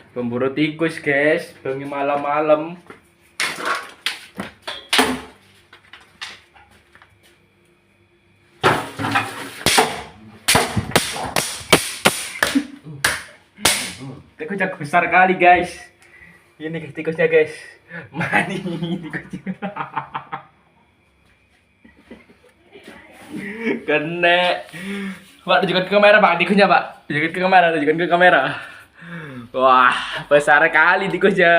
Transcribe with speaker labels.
Speaker 1: Pemburu tikus, guys. Bengi malam-malam. Tikusnya besar kali, guys. Ini guys, tikusnya, guys. Mani tikusnya. Kena. Pak, tunjukkan ke kamera, Pak. Tikusnya, Pak. Tunjukkan ke kamera, tunjukkan ke kamera. Wah, besar kali tikusnya.